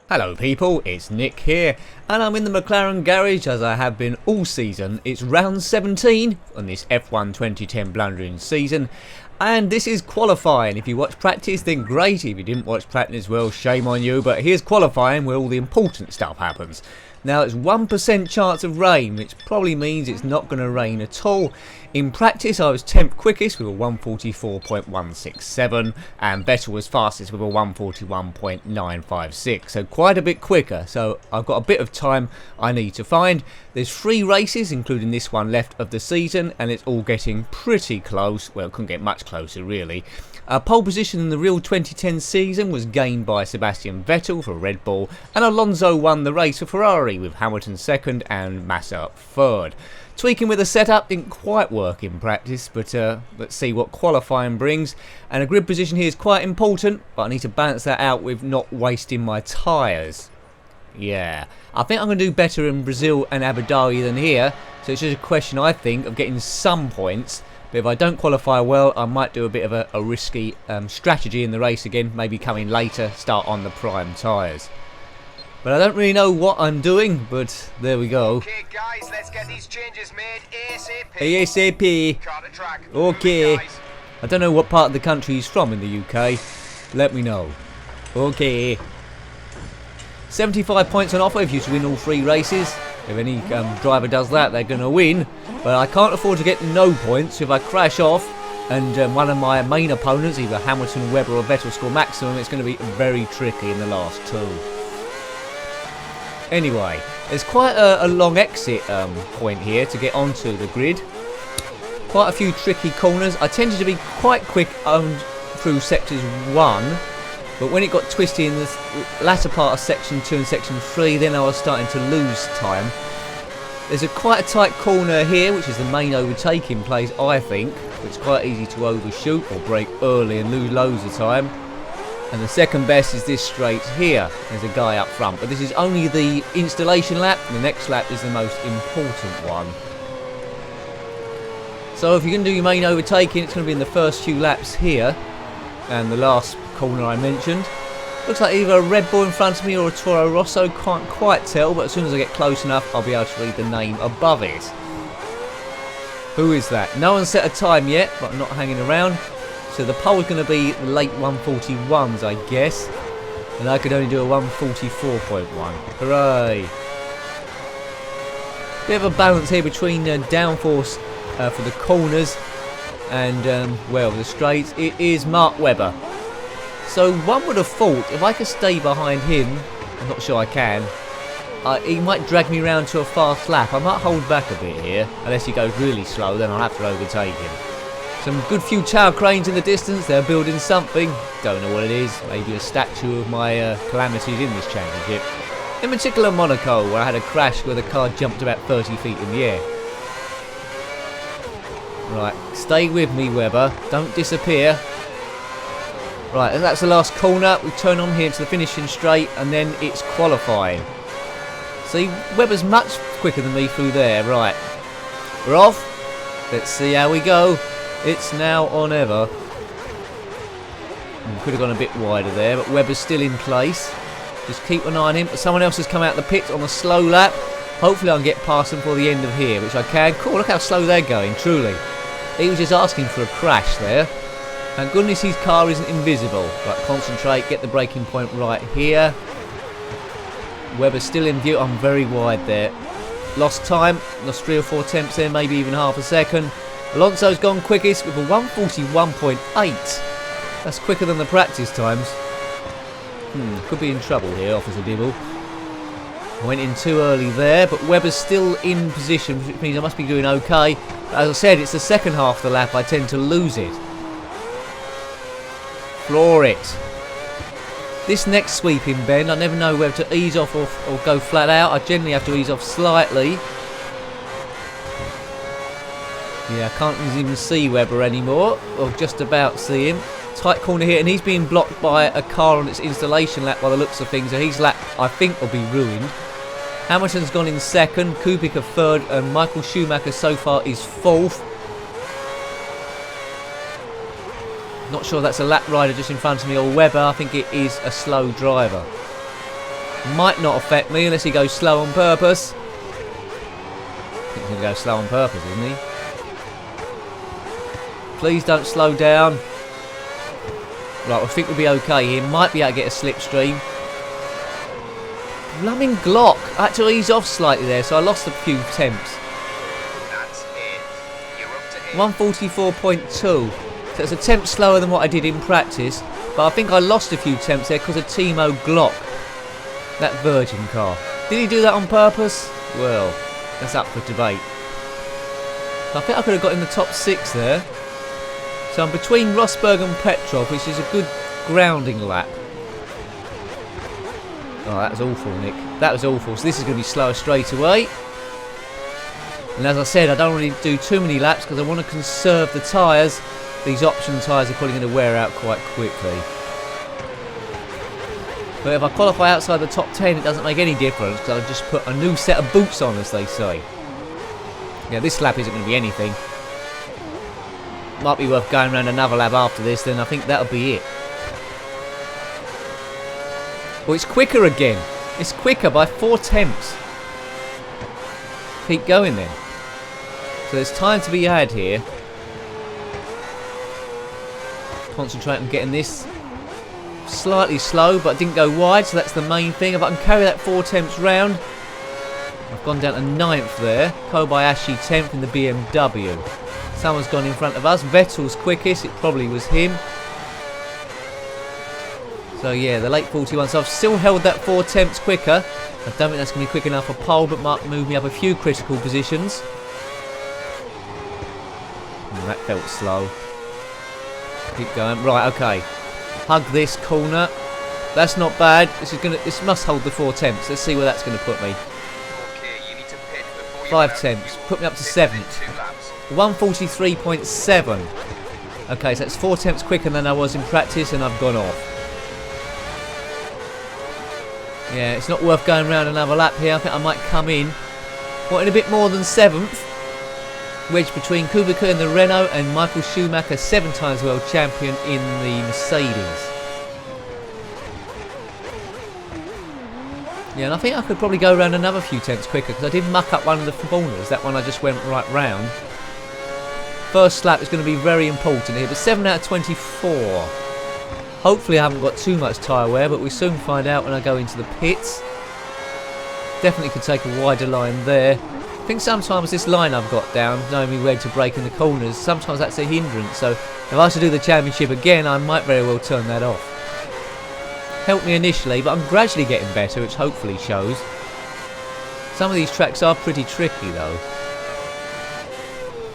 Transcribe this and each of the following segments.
Hello people, it's Nick here, and I'm in the McLaren garage as I have been all season. It's round 17 on this F1 2010 Blundering season, and this is qualifying. If you watch practice, then great. If you didn't watch practice, well, shame on you, but here's qualifying where all the important stuff happens. Now, it's 1% chance of rain, which probably means it's not going to rain at all. In practice, I was 10th quickest with a 144.167, and Vettel was fastest with a 141.956, so quite a bit quicker. So I've got a bit of time I need to find. There's 3 races, including this one, left of the season, and it's all getting pretty close. Well, it couldn't get much closer, really. Pole position in the real 2010 season was gained by Sebastian Vettel for Red Bull, and Alonso won the race for Ferrari with Hamilton second and Massa third. Tweaking with the setup didn't quite work in practice, but let's see what qualifying brings. And a grid position here is quite important, but I need to balance that out with not wasting my tyres. Yeah, I think I'm going to do better in Brazil and Abu Dhabi than here, so it's just a question, I think, of getting some points. But if I don't qualify well, I might do a bit of a risky strategy in the race again, maybe come in later, start on the prime tyres. But I don't really know what I'm doing, but there we go. Okay guys, let's get these changes made ASAP. ASAP. Carter track. Okay. I don't know what part of the country he's from in the UK. Let me know. Okay. 75 points on offer if you win all 3 races. If any driver does that, they're going to win. But I can't afford to get no points. If I crash off and one of my main opponents, either Hamilton, Webber or Vettel, score maximum, it's going to be very tricky in the last 2. Anyway, there's quite a long exit point here to get onto the grid. Quite a few tricky corners. I tended to be quite quick through sectors 1. But when it got twisty in the latter part of section 2 and section 3, then I was starting to lose time. There's quite a tight corner here, which is the main overtaking place, I think. It's quite easy to overshoot or brake early and lose loads of time. And the second best is this straight here. There's a guy up front, but this is only the installation lap. The next lap is the most important one. So if you're going to do your main overtaking, it's going to be in the first few laps here. And the last corner I mentioned. Looks like either a Red Bull in front of me or a Toro Rosso, can't quite tell, but as soon as I get close enough I'll be able to read the name above it. Who is that? No one's set a time yet, but I'm not hanging around. So the pole's going to be the late 141s, I guess. And I could only do a 144.1. Hooray! Bit of a balance here between downforce for the corners and, well, the straights. It is Mark Webber. So one would have thought if I could stay behind him, I'm not sure I can, he might drag me around to a fast lap. I might hold back a bit here, unless he goes really slow, then I'll have to overtake him. Some good few tower cranes in the distance, they're building something, don't know what it is, maybe a statue of my calamities in this championship. In particular Monaco, where I had a crash where the car jumped about 30 feet in the air. Right, stay with me Webber, don't disappear. Right, and that's the last corner. We turn on here to the finishing straight, and then it's qualifying. See, Webber's much quicker than me through there. Right, we're off. Let's see how we go. It's now or never. Could have gone a bit wider there, but Webber's still in place. Just keep an eye on him. Someone else has come out the pit on a slow lap. Hopefully I can get past them for the end of here, which I can. Cool, look how slow they're going, truly. He was just asking for a crash there. Thank goodness his car isn't invisible. Right, concentrate, get the braking point right here. Webber's still in view. I'm very wide there. Lost time, lost 3 or 4 tenths there, maybe even half a second. Alonso's gone quickest with a 141.8. That's quicker than the practice times. Could be in trouble here, Officer Dibble. Went in too early there, but Webber's still in position, which means I must be doing okay. As I said, it's the second half of the lap I tend to lose it. Floor it. This next sweeping bend, I never know whether to ease off or go flat out. I generally have to ease off slightly. Yeah, I can't even see Webber anymore, or just about see him. Tight corner here, and he's being blocked by a car on its installation lap by the looks of things, so his lap, I think, will be ruined. Hamilton's gone in second, Kubica third, and Michael Schumacher so far is fourth. Not sure that's a lap rider just in front of me or Webber. I think it is a slow driver. Might not affect me unless he goes slow on purpose. I think he's going to go slow on purpose, isn't he? Please don't slow down. Right, I think we'll be okay here. Might be able to get a slipstream. Blooming Glock. I had to ease off slightly there, so I lost a few attempts. That's it. You're up to 144.2. So it's a temp slower than what I did in practice. But I think I lost a few attempts there because of Timo Glock. That Virgin car. Did he do that on purpose? Well, that's up for debate. I think I could have got in the top 6 there. So I'm between Rosberg and Petrov, which is a good grounding lap. Oh, that was awful, Nick. That was awful. So this is going to be slower straight away. And as I said, I don't really do too many laps because I want to conserve the tyres. These option tyres are probably going to wear out quite quickly. But if I qualify outside the top 10, it doesn't make any difference because I've just put a new set of boots on, as they say. Yeah, this lap isn't going to be anything. Might be worth going around another lap after this, then I think that'll be it. Well, it's quicker again. It's quicker by 4 tenths. Keep going then. So there's time to be had here. Concentrate on getting this slightly slow, but didn't go wide, so that's the main thing. If I can carry that 4 tenths round, I've gone down to 9th there. Kobayashi 10th in the BMW. Someone's gone in front of us. Vettel's quickest. It probably was him. So yeah, the late 41. So I've still held that 4 tenths quicker. I don't think that's going to be quick enough for pole, but might move me up a few critical positions. That felt slow. Keep going. Right, okay. Hug this corner. That's not bad. This must hold the 4 tenths. Let's see where that's going to put me. Okay, you need to pit before you 5 tenths. Put me up to 7th. 143.7. Okay, so that's 4 tenths quicker than I was in practice, and I've gone off. Yeah, it's not worth going around another lap here. I think I might come in wanting a bit more than 7th. Wedge between Kubica in the Renault and Michael Schumacher, 7 times world champion in the Mercedes. Yeah, and I think I could probably go around another few tenths quicker because I did muck up one of the corners. That one I just went right round. First lap is going to be very important here, but 7 out of 24. Hopefully I haven't got too much tyre wear, but we'll soon find out when I go into the pits. Definitely could take a wider line there. I think sometimes this line I've got down, knowing me where to brake in the corners, sometimes that's a hindrance. So if I was to do the championship again, I might very well turn that off. Helped me initially, but I'm gradually getting better, which hopefully shows. Some of these tracks are pretty tricky though.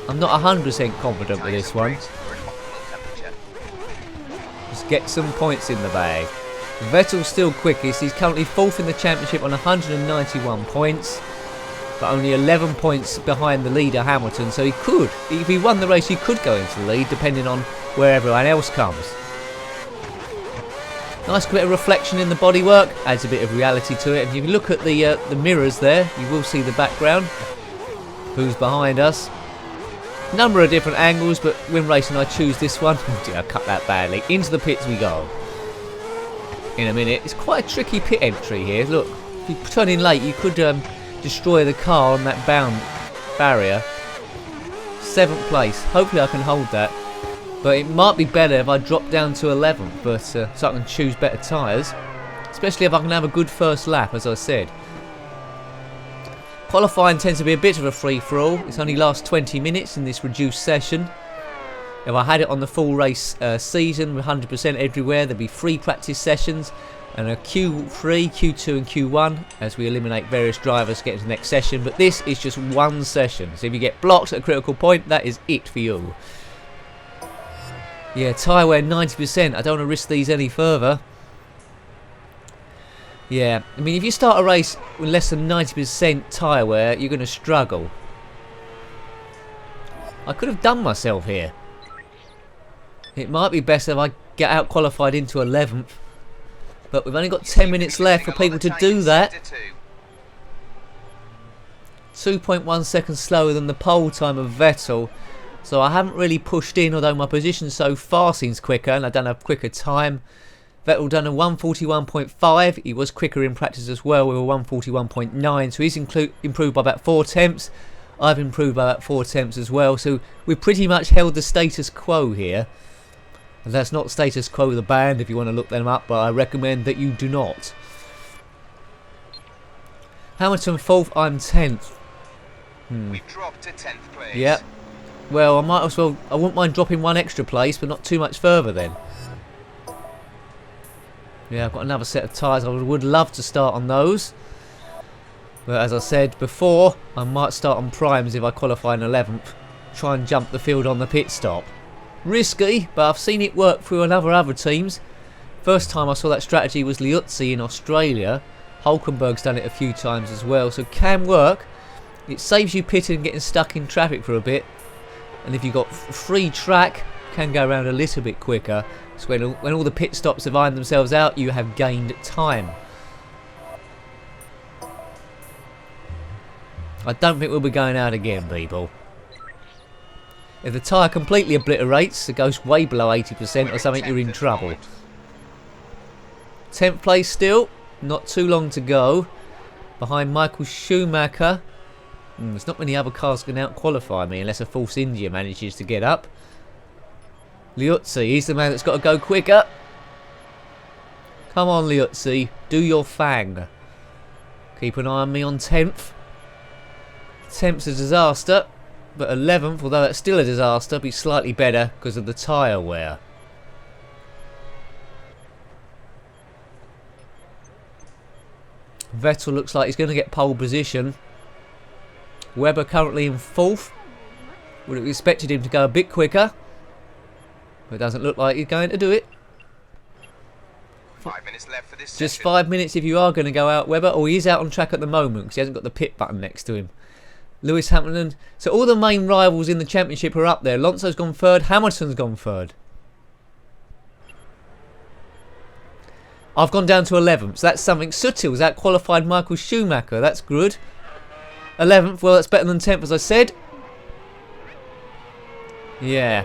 I'm not 100% confident with this one. Just get some points in the bag. Vettel's still quickest. He's currently 4th in the championship on 191 points. But only 11 points behind the leader Hamilton. So he could, if he won the race, he could go into the lead depending on where everyone else comes. Nice bit of reflection in the bodywork. Adds a bit of reality to it. And if you look at the mirrors there, you will see the background. Who's behind us. Number of different angles, but when racing I choose this one. Oh dear, I cut that badly. Into the pits we go. In a minute. It's quite a tricky pit entry here. Look, if you turn in late, you could destroy the car on that bound barrier. 7th place. Hopefully I can hold that. But it might be better if I drop down to 11th, but so I can choose better tyres. Especially if I can have a good first lap, as I said. Qualifying tends to be a bit of a free-for-all. It's only lasts 20 minutes in this reduced session. If I had it on the full race season with 100% everywhere, there'd be 3 practice sessions and a Q3, Q2 and Q1 as we eliminate various drivers to get into the next session. But this is just one session. So if you get blocked at a critical point, that is it for you. Yeah, tyre wear 90%. I don't want to risk these any further. Yeah, I mean, if you start a race with less than 90% tyre wear, you're going to struggle. I could have done myself here. It might be best if I get out qualified into 11th. But we've only got 10 minutes left for people to do that. 2.1 seconds slower than the pole time of Vettel. So I haven't really pushed in, although my position so far seems quicker and I've done a quicker time. Vettel done a 141.5. He was quicker in practice as well with a 141.9. So he's improved by about 4 tenths. I've improved by about 4 tenths as well. So we've pretty much held the status quo here. And that's not status quo the band if you want to look them up, but I recommend that you do not. Hamilton 4th, I'm 10th. We've dropped to 10th place. Yep. Well, I might as well. I wouldn't mind dropping one extra place, but not too much further then. Yeah, I've got another set of tyres. I would love to start on those. But as I said before, I might start on primes if I qualify in 11th. Try and jump the field on the pit stop. Risky, but I've seen it work through other teams. First time I saw that strategy was Liuzzi in Australia. Hulkenberg's done it a few times as well, so it can work. It saves you pitting and getting stuck in traffic for a bit. And if you've got free track, you can go around a little bit quicker. So when all the pit stops have ironed themselves out, you have gained time. I don't think we'll be going out again, people. If the tyre completely obliterates, it goes way below 80% or something, you're in trouble. 10th place still. Not too long to go. Behind Michael Schumacher. There's not many other cars can out-qualify me unless a Force India manages to get up. Liuzzi, he's the man that's got to go quicker. Come on, Liuzzi. Do your thing. Keep an eye on me on 10th. 10th's a disaster. But 11th, although that's still a disaster, be slightly better because of the tyre wear. Vettel looks like he's going to get pole position. Webber currently in 4th. Would have expected him to go a bit quicker. But it doesn't look like he's going to do it. 5 minutes left for this Just session. 5 minutes if you are going to go out, Webber. Oh, he is out on track at the moment because he hasn't got the pit button next to him. Lewis Hamilton. So all the main rivals in the championship are up there. Alonso's gone 3rd. Hamilton's gone 3rd. I've gone down to 11th, so that's something. Suttil's out-qualified Michael Schumacher. That's good. 11th, well, that's better than 10th, as I said. Yeah.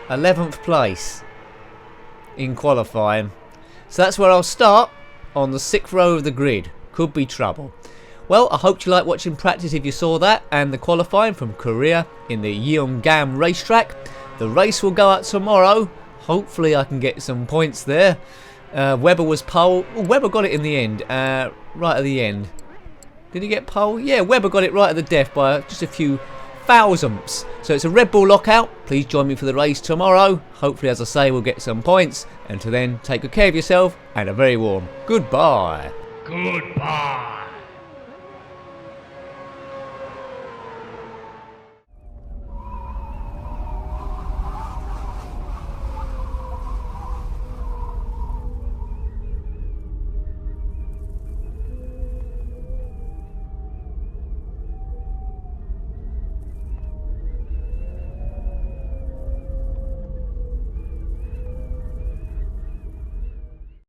11th place in qualifying. So that's where I'll start, on the 6th row of the grid. Could be trouble. Well, I hope you like watching practice if you saw that, and the qualifying from Korea in the Yeongam racetrack. The race will go out tomorrow. Hopefully I can get some points there. Webber was pole. Oh, Webber got it in the end. Right at the end. Did he get pole? Yeah, Webber got it right at the death by just a few thousandths. So it's a Red Bull lockout. Please join me for the race tomorrow. Hopefully, as I say, we'll get some points. Until then, take good care of yourself and a very warm goodbye. Goodbye.